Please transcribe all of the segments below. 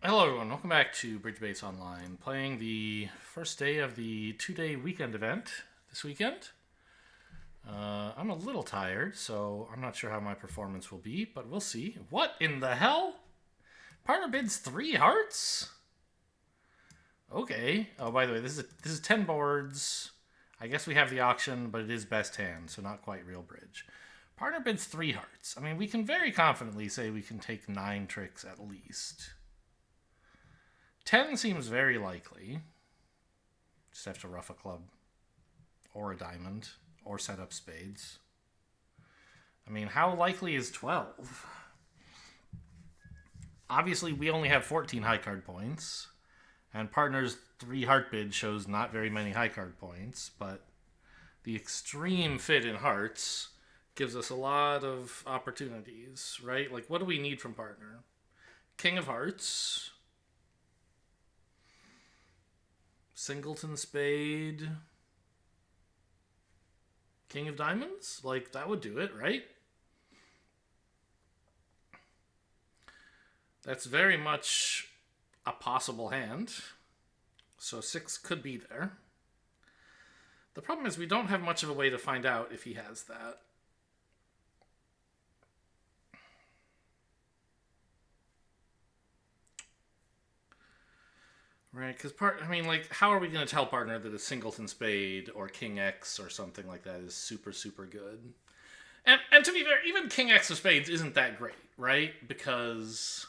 Hello, everyone. Welcome back to Bridge Base Online. Playing the first day of the two-day weekend event this weekend. I'm a little tired, so I'm not sure how my performance will be, but we'll see. What in the hell? Partner bids 3 hearts? Okay. Oh, by the way, this is 10 boards. I guess we have the auction, but it is best hand, so not quite real bridge. Partner bids 3 hearts. I mean, we can very confidently say we can take 9 tricks at least. 10 seems very likely. Just have to ruff a club. Or a diamond. Or set up spades. I mean, how likely is 12? Obviously, we only have 14 high card points. And partner's 3 heart bid shows not very many high card points. But the extreme fit in hearts gives us a lot of opportunities, right? Like, what do we need from partner? King of hearts. Singleton spade. King of diamonds? Like, that would do it, right? That's very much a possible hand. So 6 could be there. The problem is we don't have much of a way to find out if he has that. Right, because how are we going to tell partner that a singleton spade or king X or something like that is super, super good? And to be fair, even king X of spades isn't that great, right? Because,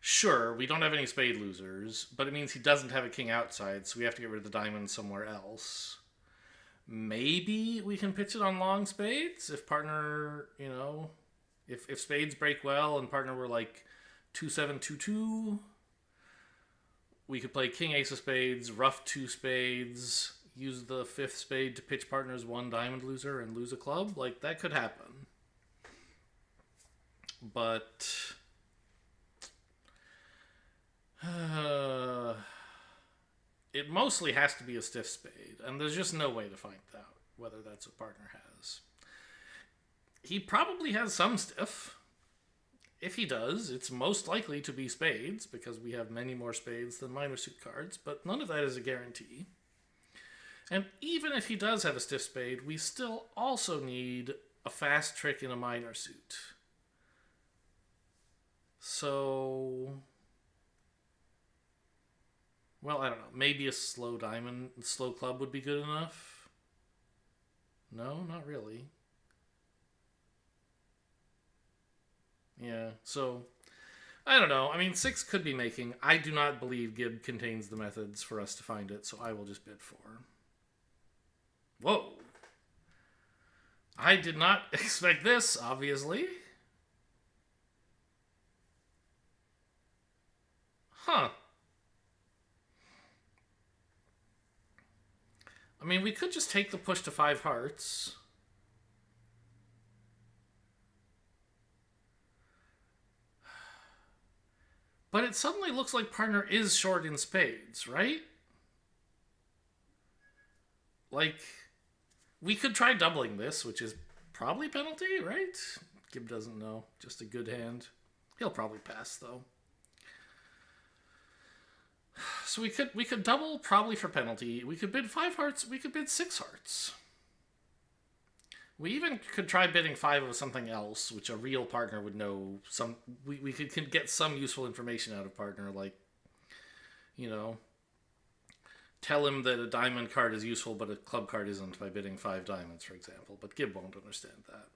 sure, we don't have any spade losers, but it means he doesn't have a king outside, so we have to get rid of the diamond somewhere else. Maybe we can pitch it on long spades if partner, if spades break well and partner were like 2-7-2-2. We could play king ace of spades, rough 2 spades, use the 5th spade to pitch partner's 1 diamond loser and lose a club. Like, that could happen. But it mostly has to be a stiff spade, and there's just no way to find out whether that's what partner has. He probably has some stiff. If he does, it's most likely to be spades, because we have many more spades than minor suit cards, but none of that is a guarantee. And even if he does have a stiff spade, we still also need a fast trick in a minor suit. So, well, I don't know. Maybe a slow club would be good enough? No, not really. Yeah, so I don't know. I mean, 6 could be making. I do not believe Gib contains the methods for us to find it, so I will just bid 4. Whoa. I did not expect this, obviously. Huh. I mean, we could just take the push to 5 hearts. But it suddenly looks like partner is short in spades, right? Like, we could try doubling this, which is probably penalty, right? Gib doesn't know. Just a good hand. He'll probably pass, though. So we could double probably for penalty. We could bid 5 hearts. We could bid 6 hearts. We even could try bidding 5 of something else, which a real partner would know. We could get some useful information out of partner, like, tell him that a diamond card is useful, but a club card isn't by bidding 5 diamonds, for example. But Gib won't understand that.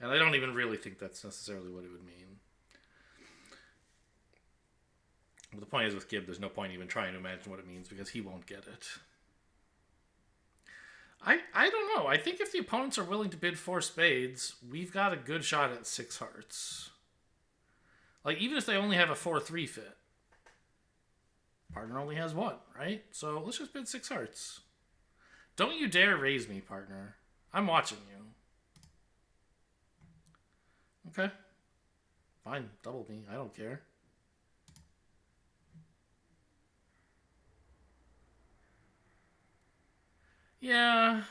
And I don't even really think that's necessarily what it would mean. But the point is with Gib, there's no point even trying to imagine what it means because he won't get it. I don't know. I think if the opponents are willing to bid 4 spades, we've got a good shot at 6 hearts. Like, even if they only have a 4-3 fit. Partner only has 1, right? So let's just bid 6 hearts. Don't you dare raise me, partner. I'm watching you. Okay. Fine, double me. I don't care. Yeah,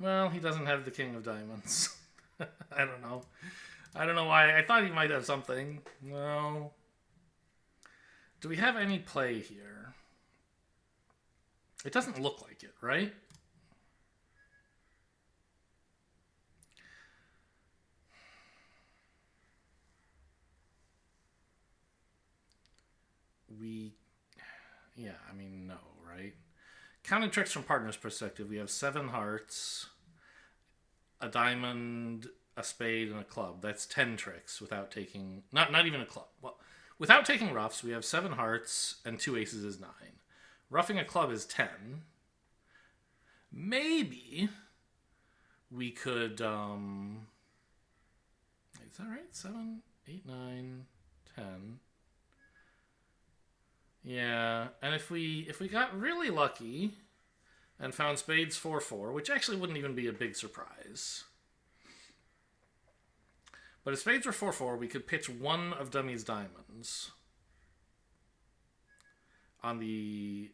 well, he doesn't have the king of diamonds. I don't know. I don't know why. I thought he might have something. No. Do we have any play here? It doesn't look like it, right? Yeah, I mean, no, right? Counting tricks from partner's perspective, we have 7 hearts, a diamond, a spade, and a club. That's 10 tricks without taking, not even a club. Well, without taking roughs, we have 7 hearts and 2 aces is 9. Roughing a club is 10. Maybe we could, is that right? 7, 8, 9, 10. Yeah, and if we got really lucky and found spades 4-4, which actually wouldn't even be a big surprise. But if spades were 4-4, we could pitch one of Dummy's diamonds on the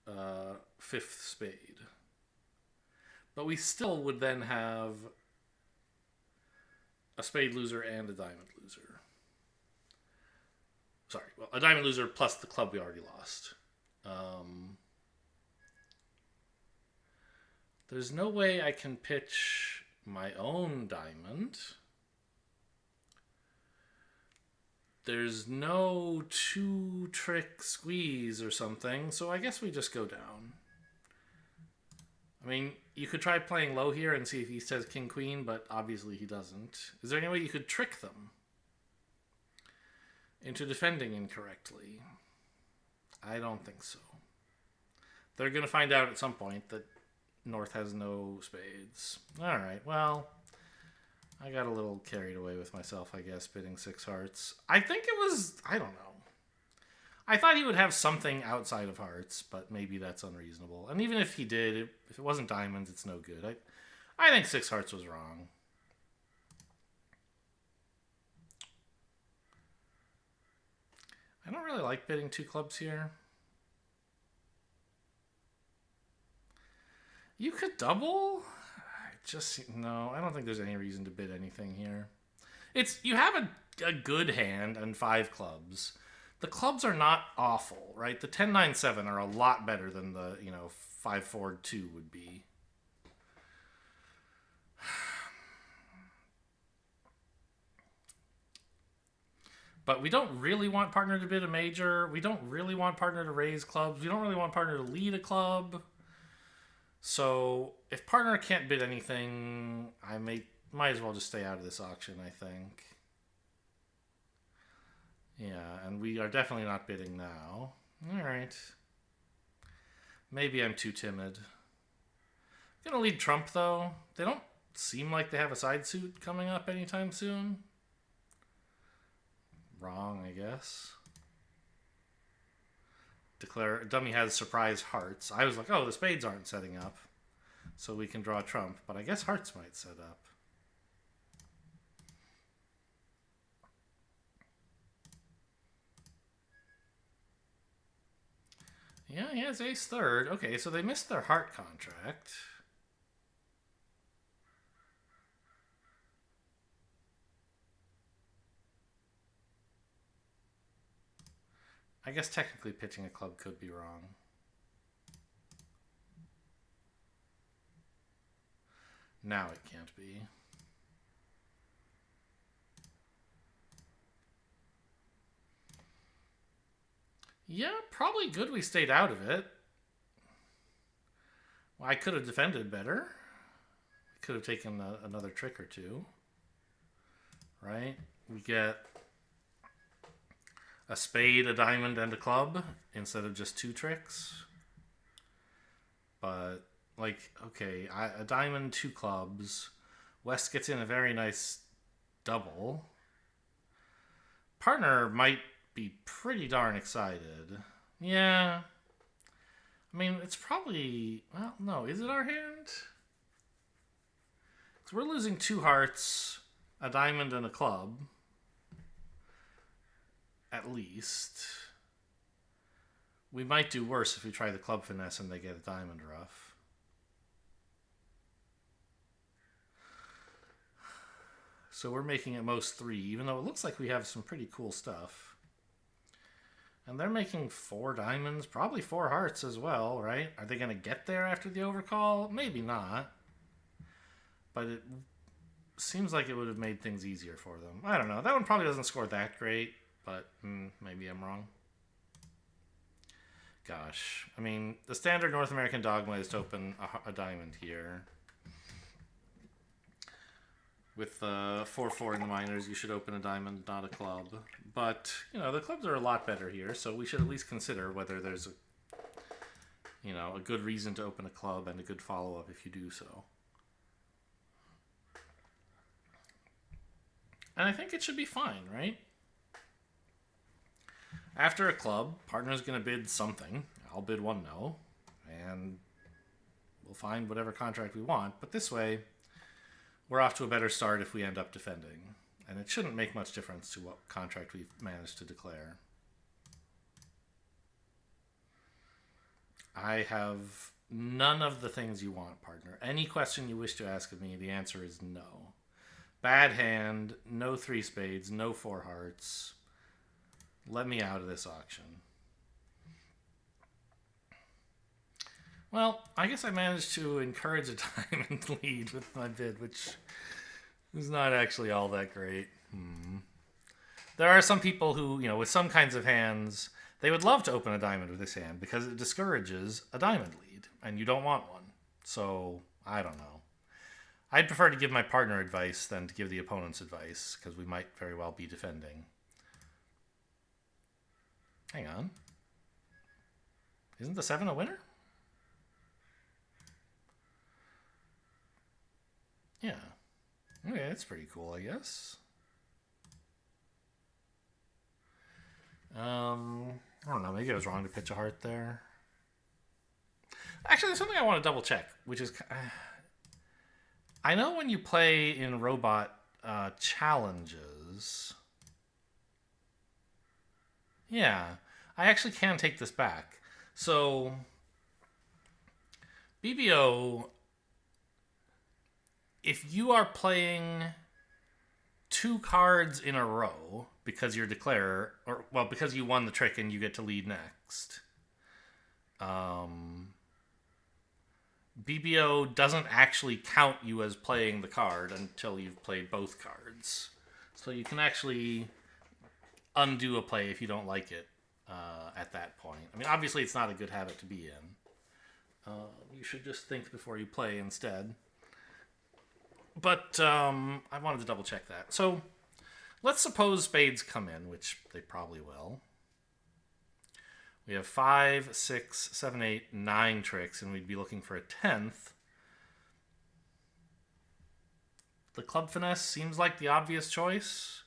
5th spade. But we still would then have a spade loser and a diamond loser. Sorry, well, a diamond loser plus the club we already lost. There's no way I can pitch my own diamond. There's no 2-trick squeeze or something, so I guess we just go down. I mean, you could try playing low here and see if he says king queen, but obviously he doesn't. Is there any way you could trick them into defending incorrectly? I don't think so. They're going to find out at some point that North has no spades. Alright, well, I got a little carried away with myself, I guess, bidding 6 hearts. I think it was, I don't know. I thought he would have something outside of hearts, but maybe that's unreasonable. And even if he did, if it wasn't diamonds, it's no good. I think 6 hearts was wrong. I don't really like bidding 2 clubs here. You could double? No, I don't think there's any reason to bid anything here. You have a good hand and 5 clubs. The clubs are not awful, right? The 10-9-7 are a lot better than the, 5-4-2 would be. But we don't really want partner to bid a major. We don't really want partner to raise clubs. We don't really want partner to lead a club. So if partner can't bid anything, I might as well just stay out of this auction, I think. Yeah, and we are definitely not bidding now. All right. Maybe I'm too timid. I'm going to lead Trump, though. They don't seem like they have a side suit coming up anytime soon. Wrong, I guess. Declare dummy has surprise hearts. I was like, oh, the spades aren't setting up, so we can draw Trump. But I guess hearts might set up. Yeah, he has ace third. Okay, so they missed their heart contract. I guess technically pitching a club could be wrong. Now it can't be. Yeah, probably good we stayed out of it. Well, I could have defended better. We could have taken another trick or two. Right? We get a spade, a diamond, and a club instead of just 2 tricks. But, okay, a diamond, 2 clubs. West gets in a very nice double. Partner might be pretty darn excited. Yeah. I mean, it's probably... Well, no. Is it our hand? So we're losing 2 hearts, a diamond, and a club. At least. We might do worse if we try the club finesse and they get a diamond rough. So we're making at most 3, even though it looks like we have some pretty cool stuff. And they're making 4 diamonds, probably 4 hearts as well, right? Are they going to get there after the overcall? Maybe not. But it seems like it would have made things easier for them. I don't know. That one probably doesn't score that great, but maybe I'm wrong. Gosh. I mean, the standard North American dogma is to open a diamond here. With 4-4 in the minors, you should open a diamond, not a club. But, the clubs are a lot better here, so we should at least consider whether there's a good reason to open a club and a good follow-up if you do so. And I think it should be fine, right? After a club, partner's going to bid something. I'll bid 1 no, and we'll find whatever contract we want. But this way, we're off to a better start if we end up defending. And it shouldn't make much difference to what contract we've managed to declare. I have none of the things you want, partner. Any question you wish to ask of me, the answer is no. Bad hand, no 3 spades, no 4 hearts. Let me out of this auction. Well, I guess I managed to encourage a diamond lead with my bid, which is not actually all that great. There are some people who, with some kinds of hands, they would love to open a diamond with this hand because it discourages a diamond lead, and you don't want one. So, I don't know. I'd prefer to give my partner advice than to give the opponent's advice, because we might very well be defending. Hang on. Isn't the 7 a winner? Yeah. Okay, that's pretty cool, I guess. I don't know, maybe I was wrong to pitch a heart there. Actually, there's something I want to double check, which is... I know when you play in robot challenges... Yeah, I actually can take this back. So, BBO, if you are playing 2 cards in a row because you're declarer, because you won the trick and you get to lead next, BBO doesn't actually count you as playing the card until you've played both cards. So you can actually undo a play if you don't like it at that point. I mean, obviously it's not a good habit to be in. You should just think before you play instead. But I wanted to double check that. So let's suppose spades come in, which they probably will. We have 5, 6, 7, 8, 9 tricks, and we'd be looking for a 10th. The club finesse seems like the obvious choice.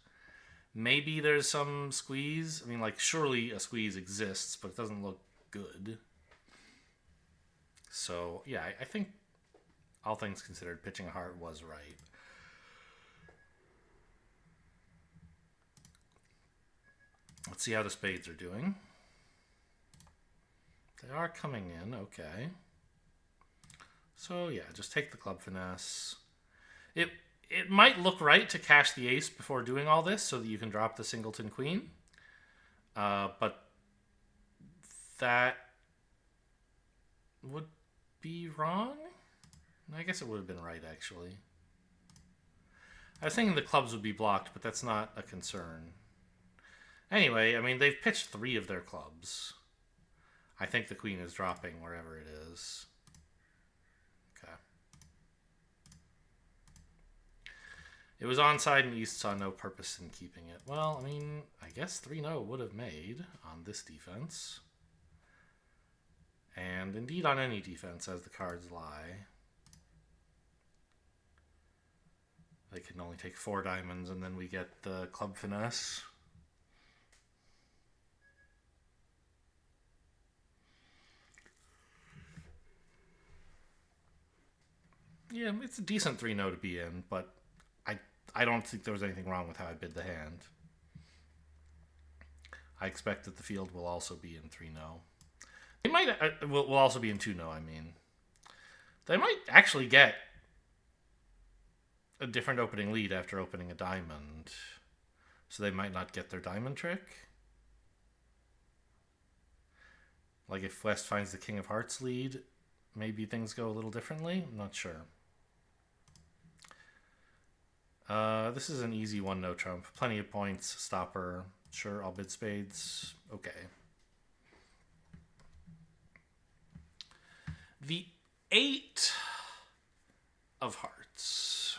Maybe there's some squeeze. I mean, surely a squeeze exists, but it doesn't look good. So, yeah, I think, all things considered, pitching a heart was right. Let's see how the spades are doing. They are coming in, okay. So, yeah, just take the club finesse. It might look right to cash the ace before doing all this so that you can drop the singleton queen. But that would be wrong? I guess it would have been right, actually. I was thinking the clubs would be blocked, but that's not a concern. Anyway, I mean, they've pitched 3 of their clubs. I think the queen is dropping wherever it is. Okay. It was onside and East saw no purpose in keeping it. Well, I mean, I guess 3-0 would have made on this defense. And indeed on any defense, as the cards lie. They can only take 4 diamonds, and then we get the club finesse. Yeah, it's a decent 3-0 to be in, but I don't think there was anything wrong with how I bid the hand. I expect that the field will also be in 3-0. They might will also be in 2-0, I mean. They might actually get a different opening lead after opening a diamond. So they might not get their diamond trick. Like if West finds the King of Hearts lead, maybe things go a little differently. I'm not sure. This is an easy one, no trump. Plenty of points, stopper. Sure, I'll bid spades. Okay. The 8 of hearts.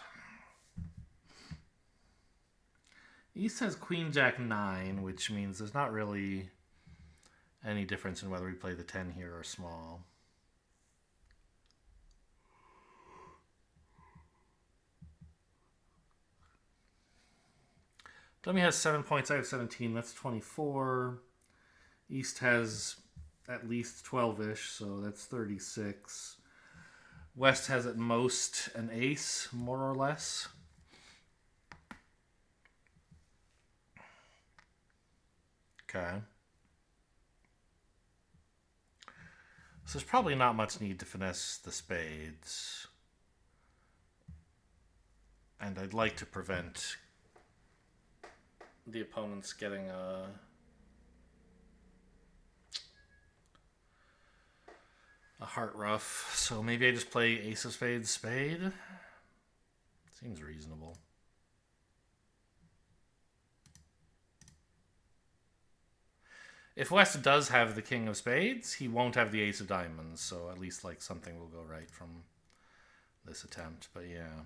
East has Queen Jack 9, which means there's not really any difference in whether we play the 10 here or small. Dummy has 7 points. I have 17. That's 24. East has at least 12-ish, so that's 36. West has at most an ace, more or less. Okay. So there's probably not much need to finesse the spades. And I'd like to prevent the opponents getting a heart rough. So maybe I just play ace of spades, spade. Seems reasonable. If West does have the king of spades, he won't have the ace of diamonds, so at least like something will go right from this attempt. But yeah.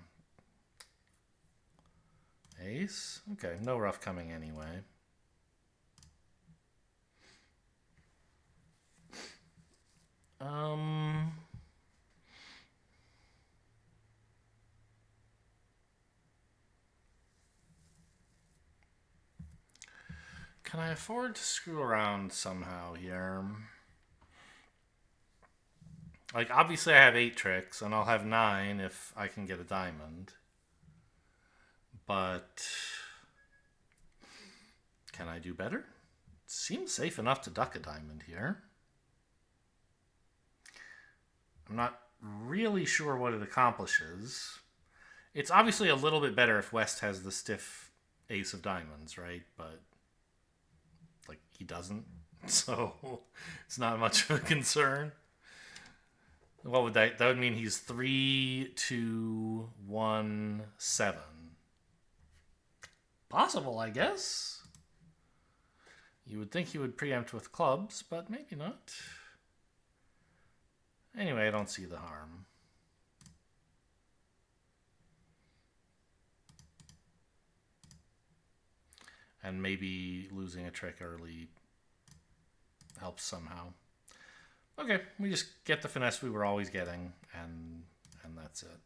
Ace? Okay, no rough coming anyway. Can I afford to screw around somehow here? Like, obviously I have 8 tricks, and I'll have 9 if I can get a diamond. But can I do better? It seems safe enough to duck a diamond here. I'm not really sure what it accomplishes. It's obviously a little bit better if West has the stiff ace of diamonds, right? But like he doesn't, so it's not much of a concern. What would that would mean? He's 3, 2, 1, 7. Possible, I guess. You would think he would preempt with clubs, but maybe not. Anyway, I don't see the harm. And maybe losing a trick early helps somehow. Okay, we just get the finesse we were always getting, and that's it.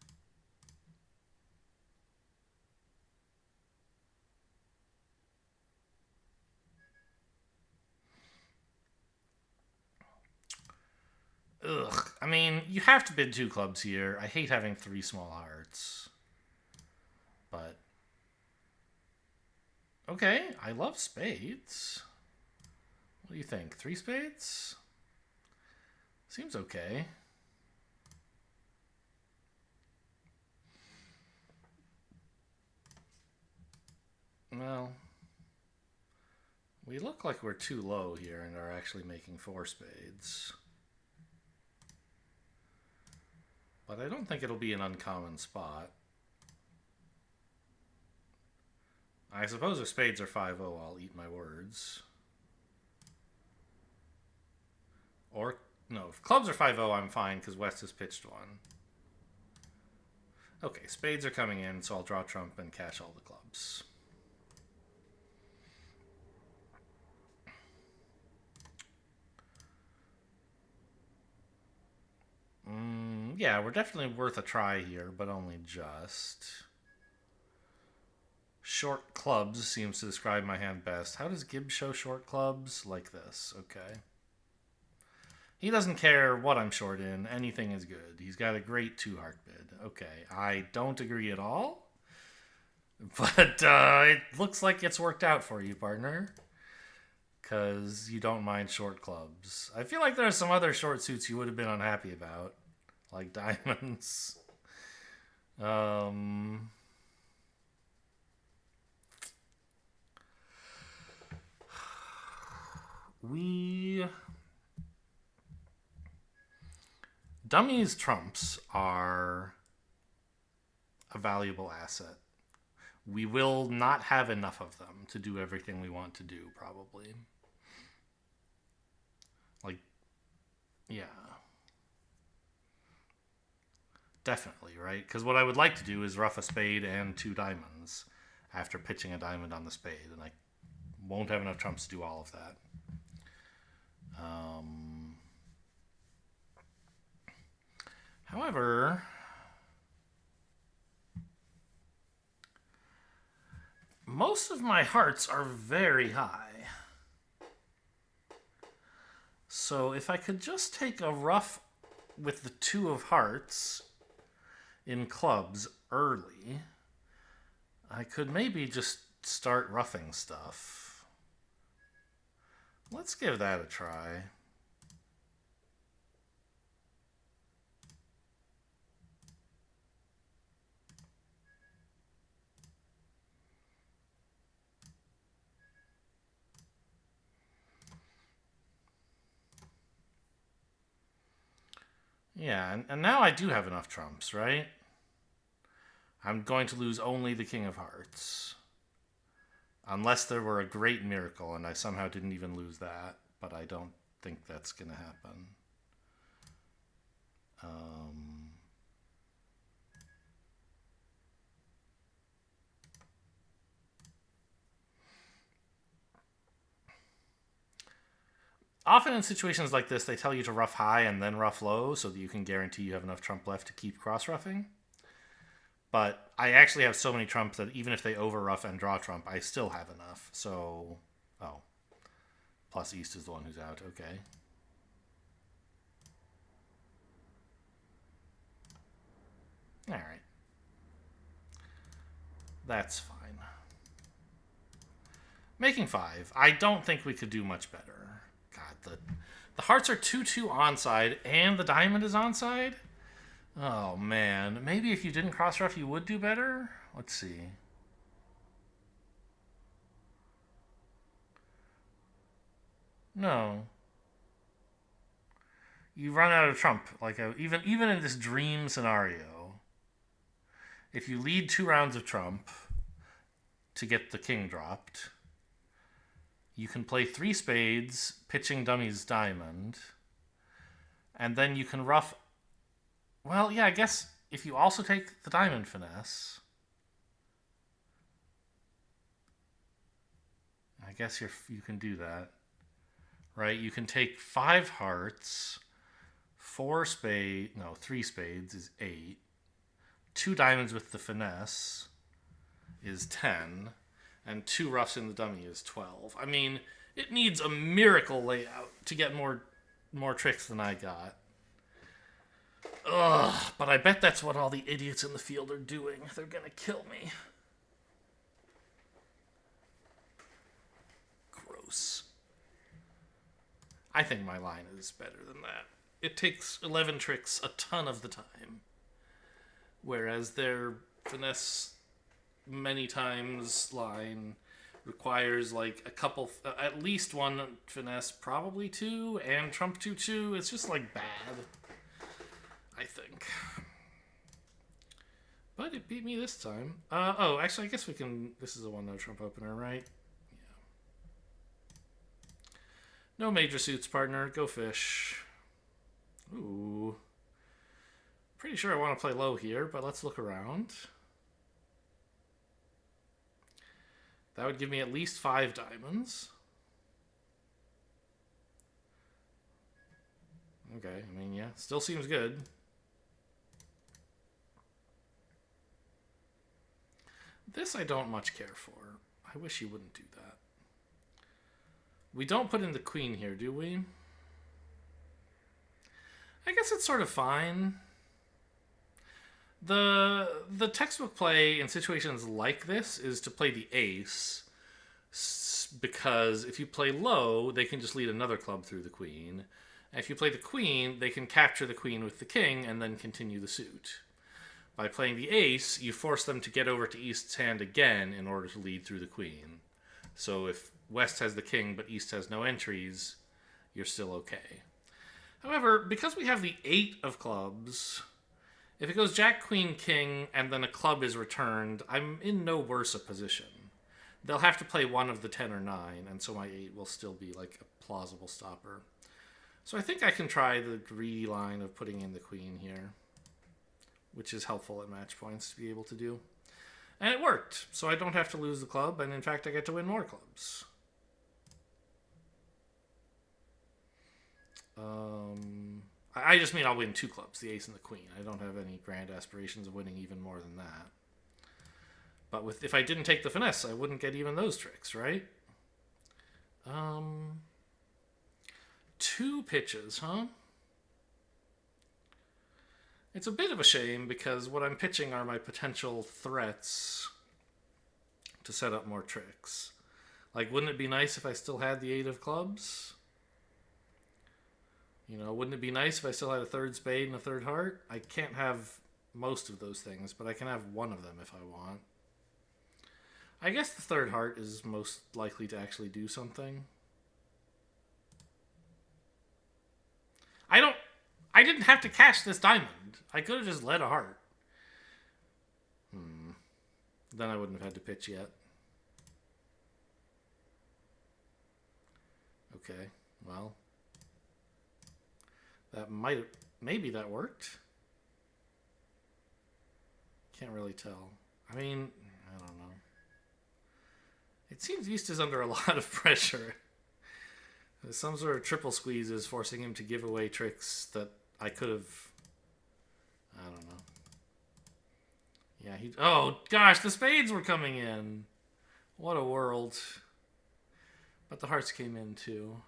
Ugh, I mean, you have to bid 2 clubs here. I hate having 3 small hearts. But okay, I love spades. What do you think? 3 spades? Seems okay. Well, we look like we're too low here and are actually making 4 spades. But I don't think it'll be an uncommon spot. I suppose if spades are 5-0, I'll eat my words. Or, no, if clubs are 5-0, I'm fine because West has pitched 1. Okay, spades are coming in, so I'll draw trump and cash all the clubs. Yeah, we're definitely worth a try here, but only just. Short clubs seems to describe my hand best. How does Gibbs show short clubs? Like this, okay. He doesn't care what I'm short in. Anything is good. He's got a great 2-heart bid. Okay, I don't agree at all. But it looks like it's worked out for you, partner. Because you don't mind short clubs. I feel like there are some other short suits you would have been unhappy about. Like diamonds. We Dummies trumps are a valuable asset. We will not have enough of them to do everything we want to do, probably. Like, yeah. Definitely, right? Because what I would like to do is rough a spade and 2 diamonds after pitching a diamond on the spade, and I won't have enough trumps to do all of that. However, most of my hearts are very high. So if I could just take a ruff with the 2 of hearts in clubs early, I could maybe just start roughing stuff. Let's give that a try. Yeah, and now I do have enough trumps, right? I'm going to lose only the King of Hearts. Unless there were a great miracle and I somehow didn't even lose that. But I don't think that's going to happen. Often in situations like this, they tell you to rough high and then rough low so that you can guarantee you have enough trump left to keep cross-roughing. But I actually have so many trumps that even if they over-rough and draw trump, I still have enough. So, oh. Plus East is the one who's out. Okay. All right. That's fine. Making 5. I don't think we could do much better. God, the hearts are 2-2 onside, and the diamond is onside? Oh, man. Maybe if you didn't cross-rough, you would do better? Let's see. No. You run out of trump. Like even in this dream scenario, if you lead 2 rounds of trump to get the king dropped, you can play 3 spades, pitching dummies diamond, and then you can rough. Well, yeah, I guess if you also take the diamond finesse, I guess you can do that, right? You can take 5 hearts, 3 spades is 8, 2 diamonds with the finesse is 10, and 2 roughs in the dummy is 12. I mean, it needs a miracle layout to get more tricks than I got. Ugh, but I bet that's what all the idiots in the field are doing. They're gonna kill me. Gross. I think my line is better than that. It takes 11 tricks a ton of the time, whereas their finesse many times line requires like a couple, at least 1 finesse, probably 2, and trump 2-2. It's just like bad, I think. But it beat me this time. Oh, actually, I guess we can. This is a 1-no trump opener, right? Yeah. No major suits, partner. Go fish. Ooh. Pretty sure I want to play low here, but let's look around. That would give me at least 5 diamonds. Okay, I mean, yeah, still seems good. This I don't much care for. I wish you wouldn't do that. We don't put in the queen here, do we? I guess it's sort of fine. The textbook play in situations like this is to play the ace, because if you play low, they can just lead another club through the queen. And if you play the queen, they can capture the queen with the king and then continue the suit. By playing the ace, you force them to get over to East's hand again in order to lead through the queen. So if West has the king but East has no entries, you're still okay. However, because we have the 8 of clubs, if it goes Jack, Queen, King, and then a club is returned, I'm in no worse a position. They'll have to play one of the 10 or 9, and so my 8 will still be like a plausible stopper. So I think I can try the greedy line of putting in the Queen here, which is helpful at match points to be able to do. And it worked, so I don't have to lose the club, and in fact I get to win more clubs. I just mean I'll win 2 clubs, the ace and the queen. I don't have any grand aspirations of winning even more than that. But if I didn't take the finesse, I wouldn't get even those tricks, right? 2 pitches, huh? It's a bit of a shame because what I'm pitching are my potential threats to set up more tricks. Like, wouldn't it be nice if I still had the 8 of clubs? You know, wouldn't it be nice if I still had a 3rd spade and a 3rd heart? I can't have most of those things, but I can have one of them if I want. I guess the 3rd heart is most likely to actually do something. I didn't have to cash this diamond. I could have just led a heart. Then I wouldn't have had to pitch yet. Okay, well. Maybe that worked. Can't really tell. I mean, I don't know. It seems East is under a lot of pressure. Some sort of triple squeeze is forcing him to give away tricks that I could have... I don't know. Yeah, oh, gosh, the spades were coming in. What a world. But the hearts came in, too.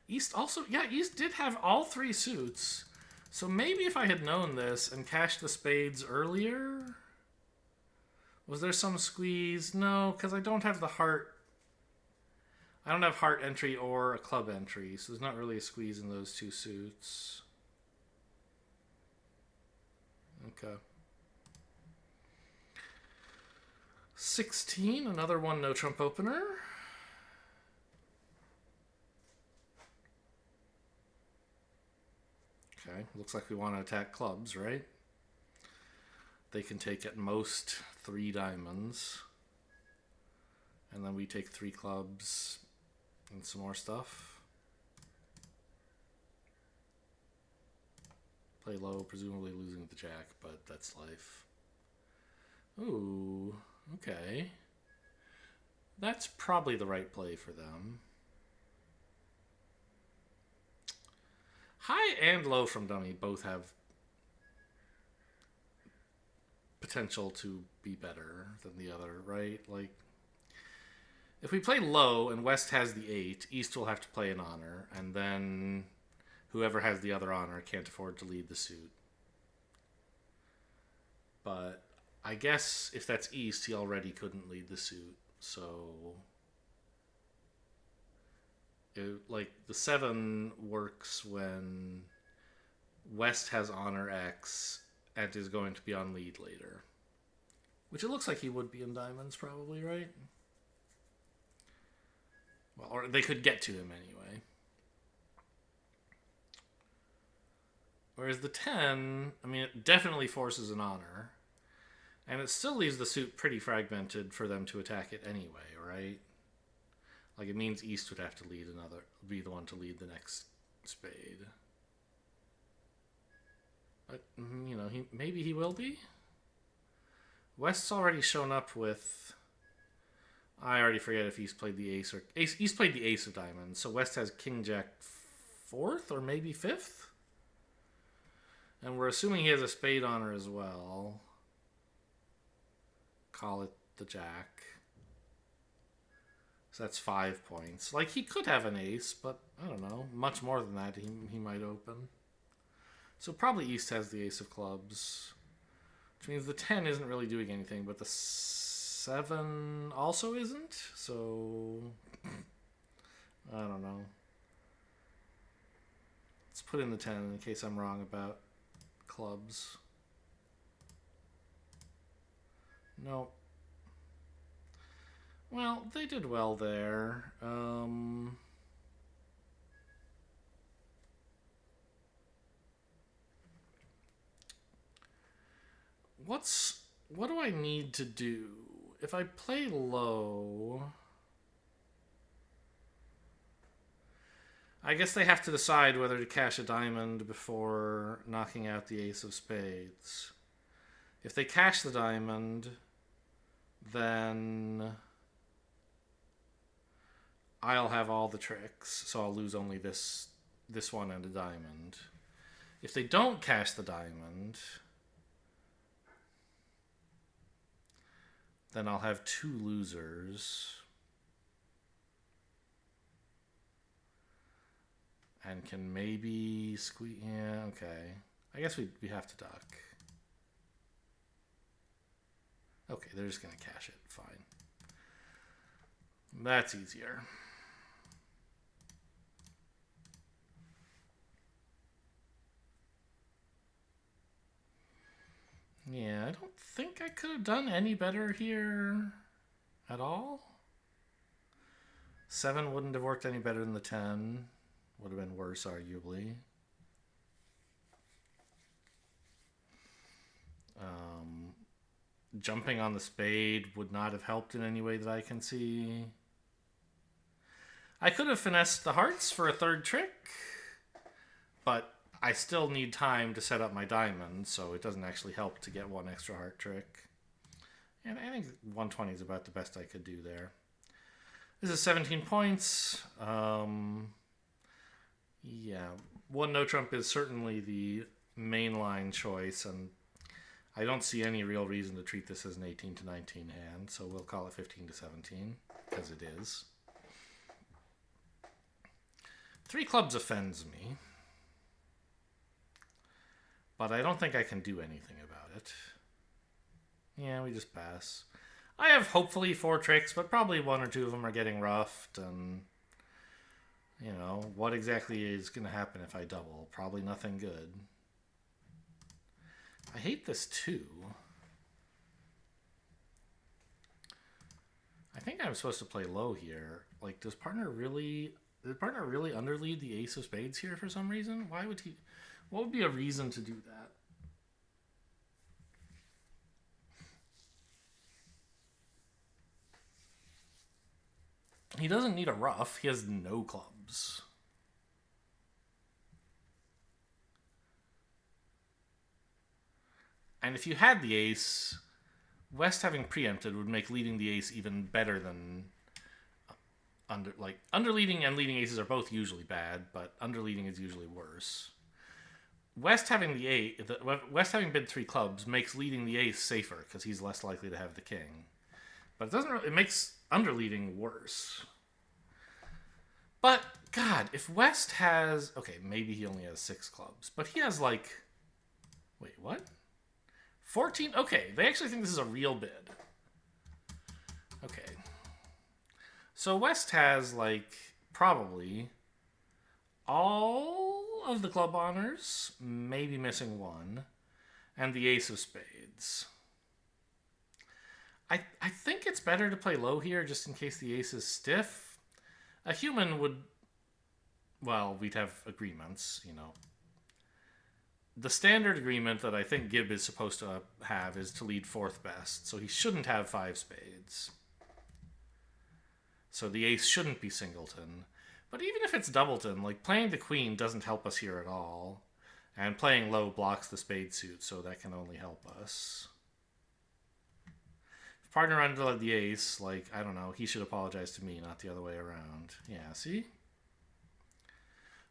East also... Yeah, East did have all 3 suits. So maybe if I had known this and cashed the spades earlier... Was there some squeeze? No, because I don't have the heart... I don't have heart entry or a club entry, so there's not really a squeeze in those 2 suits. Okay. 16, another one no trump opener. Okay, looks like we want to attack clubs, right? They can take at most 3 diamonds. And then we take 3 clubs and some more stuff. Play low, presumably losing with the jack, but that's life. Ooh, okay. That's probably the right play for them. High and low from dummy both have potential to be better than the other, right? Like, if we play low and West has the 8, East will have to play an honor, and then whoever has the other honor can't afford to lead the suit. But I guess if that's East, he already couldn't lead the suit, so... like, the 7 works when West has honor X and is going to be on lead later. Which it looks like he would be in diamonds, probably, right? Well, or they could get to him anyway. Whereas the 10, I mean, it definitely forces an honor. And it still leaves the suit pretty fragmented for them to attack it anyway, right? Like, it means East would have to be the one to lead the next spade. But, you know, maybe he will be? West's already shown up with... I already forget if East played the ace or... East played the ace of diamonds, so West has King Jack 4th or maybe 5th? And we're assuming he has a spade honor as well. Call it the Jack. So that's 5 points. Like, he could have an ace, but I don't know. Much more than that he might open. So probably East has the ace of clubs. Which means the 10 isn't really doing anything, but the 7 also isn't. So, I don't know. Let's put in the 10 in case I'm wrong about clubs. No. Well, they did well there. What do I need to do? If I play low, I guess they have to decide whether to cash a diamond before knocking out the ace of spades. If they cash the diamond, then I'll have all the tricks, so I'll lose only this one and a diamond. If they don't cash the diamond, then I'll have 2 losers. And can maybe squeeze... Yeah, okay. I guess we have to duck. Okay, they're just going to cash it. Fine. That's easier. Yeah, I don't think I could have done any better here at all. 7 wouldn't have worked any better than the 10. Would have been worse, arguably. Jumping on the spade would not have helped in any way that I can see. I could have finessed the hearts for a 3rd trick, but I still need time to set up my diamond, so it doesn't actually help to get 1 extra heart trick. And I think 120 is about the best I could do there. This is 17 points. Yeah, 1 no trump is certainly the mainline choice, and I don't see any real reason to treat this as an 18 to 19 hand, so we'll call it 15 to 17, because it is. 3 clubs offends me, but I don't think I can do anything about it. Yeah, we just pass. I have hopefully 4 tricks, but probably 1 or 2 of them are getting roughed, and... You know, what exactly is going to happen if I double? Probably nothing good. I hate this too. I think I'm supposed to play low here. Like, did partner really underlead the ace of spades here for some reason? Why would he... What would be a reason to do that? He doesn't need a ruff. He has no clubs. And if you had the ace, West having preempted would make leading the ace even better than underleading and leading aces are both usually bad, but underleading is usually worse. West having bid 3 clubs makes leading the ace safer because he's less likely to have the king. But it makes underleading worse. But, God, if West has... Okay, maybe he only has 6 clubs. But he has, like... Wait, what? 14? Okay, they actually think this is a real bid. Okay. So West has, like, probably all of the club honors, maybe missing 1, and the ace of spades. I think it's better to play low here just in case the ace is stiff. A human would... Well, we'd have agreements, you know. The standard agreement that I think Gibb is supposed to have is to lead 4th best, so he shouldn't have 5 spades. So the ace shouldn't be singleton. But even if it's doubleton, like, playing the queen doesn't help us here at all. And playing low blocks the spade suit, so that can only help us. Partner underled the ace, like, I don't know, he should apologize to me, not the other way around. Yeah, see?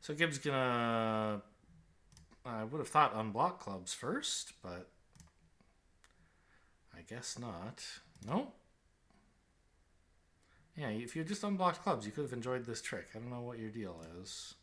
So Gibbs gonna... I would have thought unblock clubs first, but I guess not. Nope. Yeah, if you just unblocked clubs, you could have enjoyed this trick. I don't know what your deal is.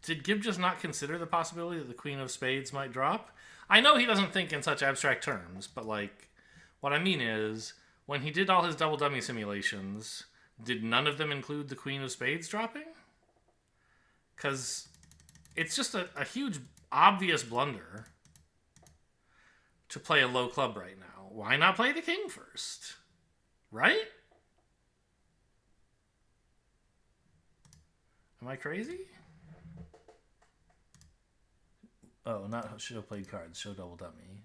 Did Gibb just not consider the possibility that the queen of spades might drop? I know he doesn't think in such abstract terms, but, like, what I mean is, when he did all his double dummy simulations, did none of them include the queen of spades dropping? Because It's just a huge, obvious blunder to play a low club right now. Why not play the king first? Right? Am I crazy? Oh, not should have played cards. Show double dummy.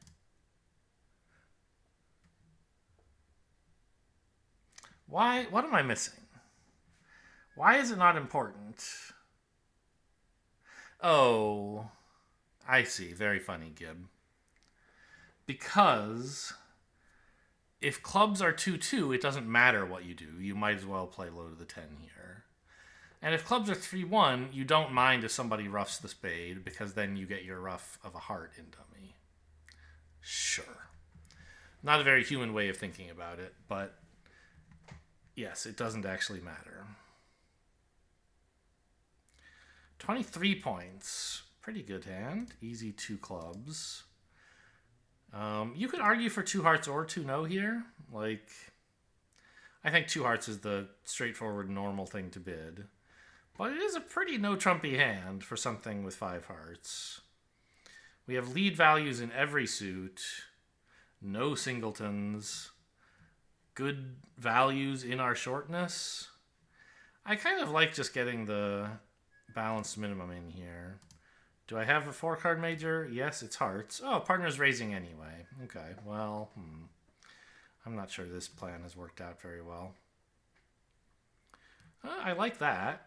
Why? What am I missing? Why is it not important? Oh, I see. Very funny, Gib. Because if clubs are 2-2, it doesn't matter what you do. You might as well play low to the 10 here. And if clubs are 3-1, you don't mind if somebody roughs the spade, because then you get your rough of a heart in dummy. Sure. Not a very human way of thinking about it, but yes, it doesn't actually matter. 23 points. Pretty good hand. Easy 2 clubs. You could argue for 2 hearts or 2 no here. Like, I think 2 hearts is the straightforward normal thing to bid. But it is a pretty no-trumpy hand for something with 5 hearts. We have lead values in every suit. No singletons. Good values in our shortness. I kind of like just getting the balanced minimum in here. Do I have a 4-card major? Yes, it's hearts. Oh, partner's raising anyway. Okay, well, I'm not sure this plan has worked out very well. I like that.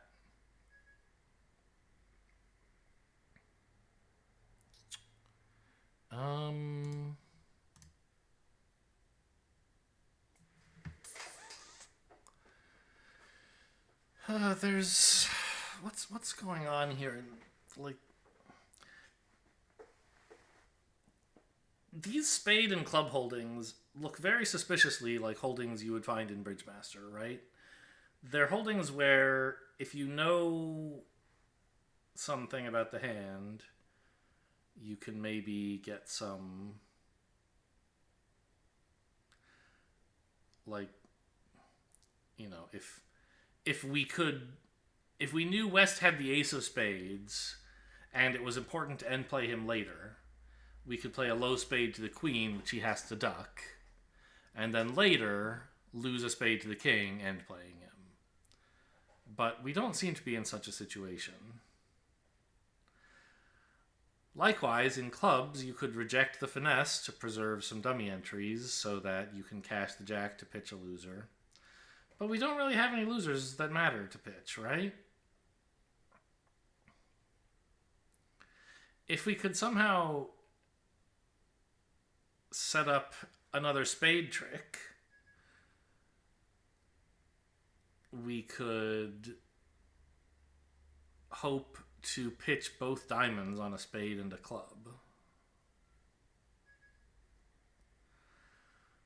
There's what's going on here? Like, these spade and club holdings look very suspiciously like holdings you would find in Bridgemaster, right? They're holdings where if you know something about the hand, you can maybe get some, like, you know, if we knew West had the ace of spades and it was important to end play him later, we could play a low spade to the queen, which he has to duck, and then later lose a spade to the king, end playing him. But we don't seem to be in such a situation. Likewise, in clubs, you could reject the finesse to preserve some dummy entries so that you can cash the jack to pitch a loser. But we don't really have any losers that matter to pitch, right? If we could somehow set up another spade trick, we could hope to pitch both diamonds on a spade and a club.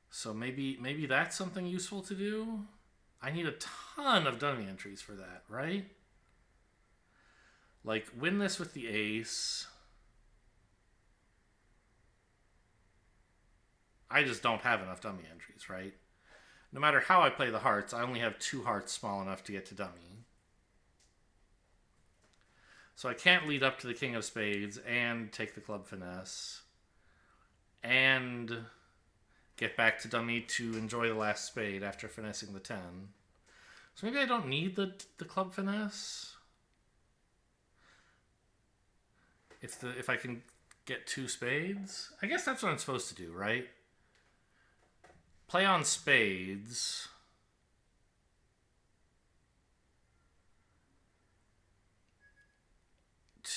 So maybe that's something useful to do. I need a ton of dummy entries for that, right? Like, win this with the ace. I just don't have enough dummy entries, right? No matter how I play the hearts, I only have 2 hearts small enough to get to dummy. So I can't lead up to the king of spades and take the club finesse and get back to dummy to enjoy the last spade after finessing the 10. So maybe I don't need the club finesse. If I can get 2 spades, I guess that's what I'm supposed to do, right? Play on spades.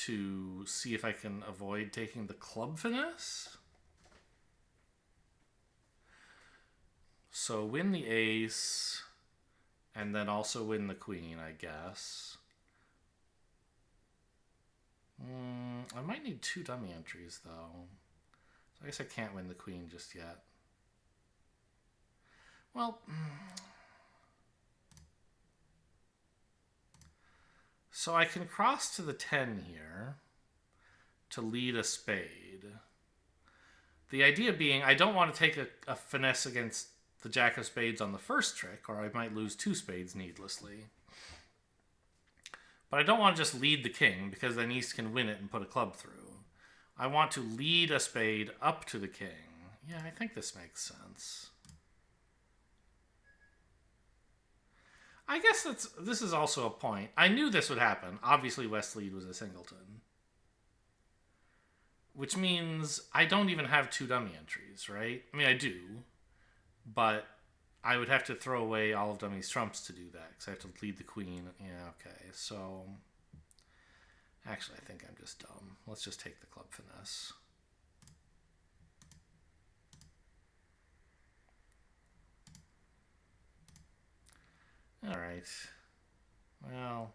To see if I can avoid taking the club finesse. So win the ace, and then also win the queen, I guess. I might need 2 dummy entries, though. So I guess I can't win the queen just yet. Well, so I can cross to the 10 here to lead a spade. The idea being I don't want to take a finesse against the jack of spades on the first trick, or I might lose 2 spades needlessly. But I don't want to just lead the king, because then East can win it and put a club through. I want to lead a spade up to the king. Yeah, I think this makes sense. I guess this is also a point. I knew this would happen. Obviously, West lead was a singleton. Which means I don't even have two dummy entries, right? I mean, I do. But I would have to throw away all of dummy's trumps to do that, because I have to lead the queen. Yeah, okay. So, actually, I think I'm just dumb. Let's just take the club finesse. All right. Well,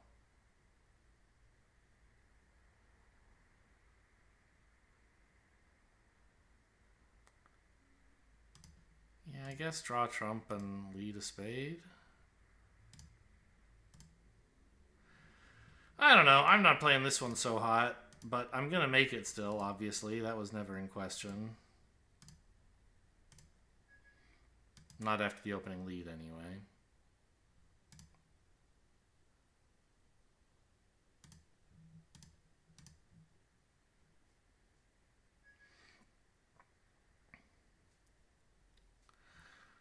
yeah, I guess draw trump and lead a spade. I don't know. I'm not playing this one so hot, but I'm going to make it still, obviously. That was never in question. Not after the opening lead, anyway.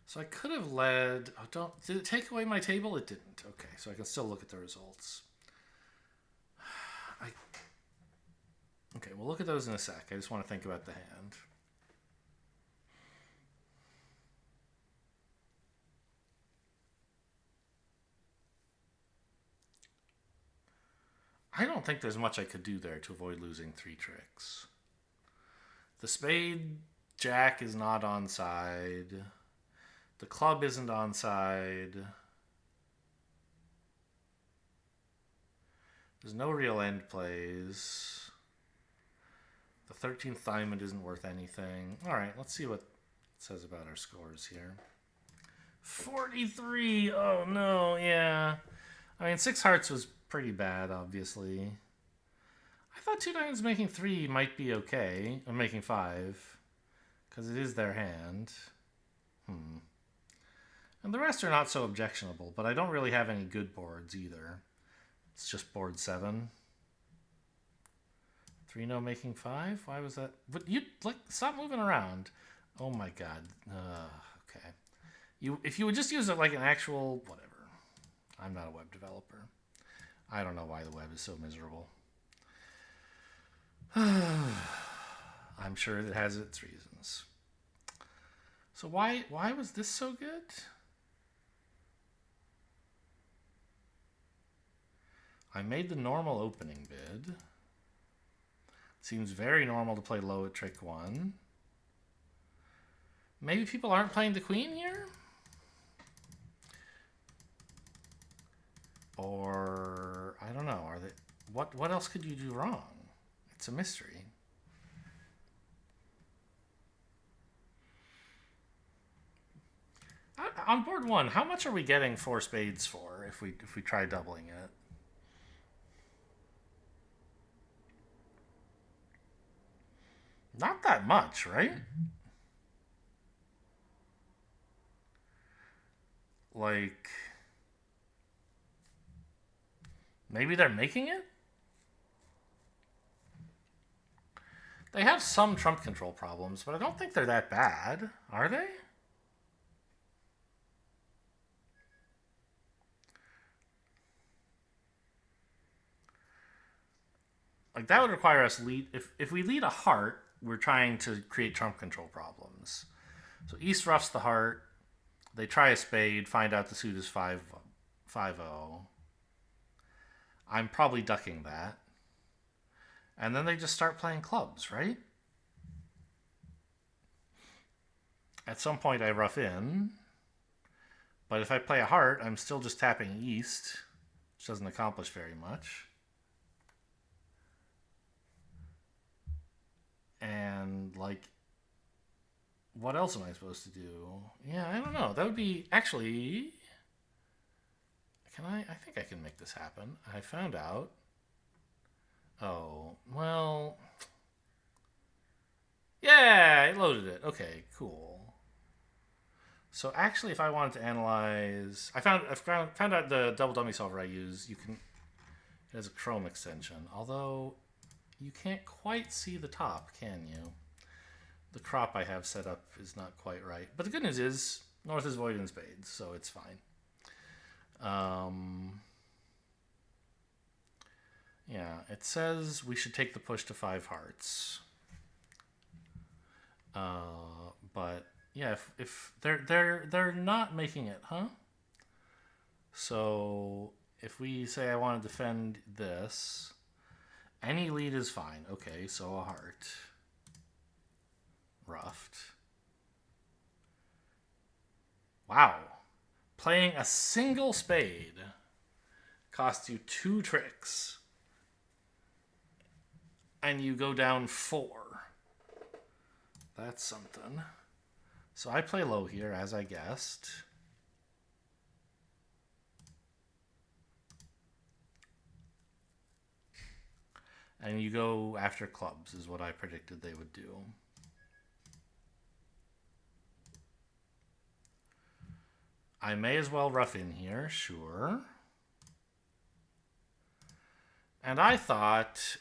So I could have led... Oh, don't... Did it take away my table? It didn't. Okay, so I can still look at the results. Okay, we'll look at those in a sec. I just want to think about the hand. I don't think there's much I could do there to avoid losing three tricks. The spade jack is not onside. The club isn't onside. There's no real end plays. The 13th diamond isn't worth anything. All right, let's see what it says about our scores here. 43. Oh, no, yeah. I mean, 6 hearts was pretty bad, obviously. I thought 2 diamonds making 3 might be okay. I'm making 5. Because it is their hand. And the rest are not so objectionable, but I don't really have any good boards either. It's just board 7. 3 no making 5? Why was that? But you like stop moving around. Oh my god. Okay. If you would just use it like an actual whatever. I'm not a web developer. I don't know why the web is so miserable. I'm sure it has its reasons. So why was this so good? I made the normal opening bid. Seems very normal to play low at trick 1. Maybe people aren't playing the queen here? Or I don't know. Are they? What else could you do wrong? It's a mystery. On board 1, how much are we getting 4 spades for if we try doubling it? Not that much, right? Like, maybe they're making it? They have some trump control problems, but I don't think they're that bad, are they? Like, that would require us lead... If we lead a heart, we're trying to create trump control problems. So East roughs the heart. They try a spade, find out the suit is 5-0. I'm probably ducking that. And then they just start playing clubs, right? At some point I rough in. But if I play a heart, I'm still just tapping East, which doesn't accomplish very much. And, like, what else am I supposed to do? Yeah, I don't know. That would be... Actually... Can I think I can make this happen. I found out... Oh, well... Yeah, it loaded it. Okay, cool. So actually, if I wanted to analyze... I found out the double dummy solver I use, you It has a Chrome extension, although you can't quite see the top, can you? The crop I have set up is not quite right. But the good news is, North is void in spades, so it's fine. Yeah, it says we should take the push to 5 hearts. But yeah, if they're not making it, huh? So if we say I want to defend this, any lead is fine. Okay, so a heart. Ruffed. Wow. Playing a single spade costs you 2 tricks. And you go down 4. That's something. So I play low here, as I guessed. And you go after clubs, is what I predicted they would do. I may as well rough in here, sure. And I thought,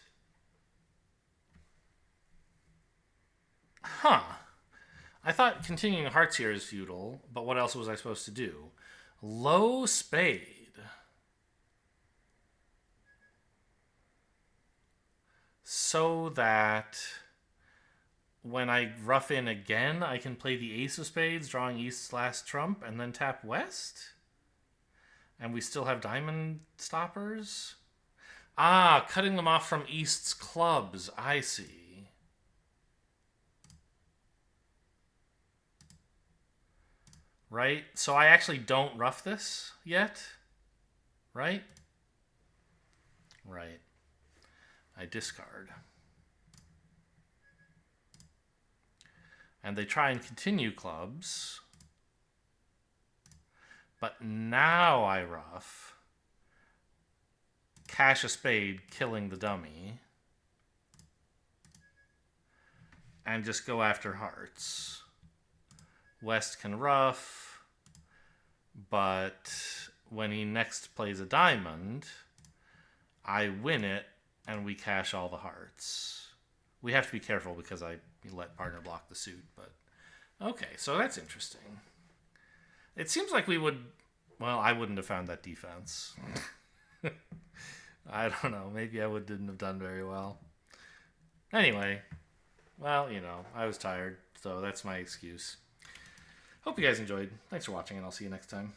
I thought continuing hearts here is futile, but what else was I supposed to do? Low spade. So that when I rough in again, I can play the ace of spades, drawing East's last trump, and then tap West? And we still have diamond stoppers? Ah, cutting them off from East's clubs. I see. Right? So I actually don't rough this yet? Right? Right. I discard. And they try and continue clubs. But now I rough. Cash a spade, killing the dummy. And just go after hearts. West can rough. But when he next plays a diamond, I win it and we cash all the hearts. We have to be careful because I let partner block the suit, but okay, so that's interesting. It seems like we would, well, I wouldn't have found that defense. I don't know, maybe I didn't have done very well. Anyway, well, you know, I was tired, so that's my excuse. Hope you guys enjoyed. Thanks for watching, and I'll see you next time.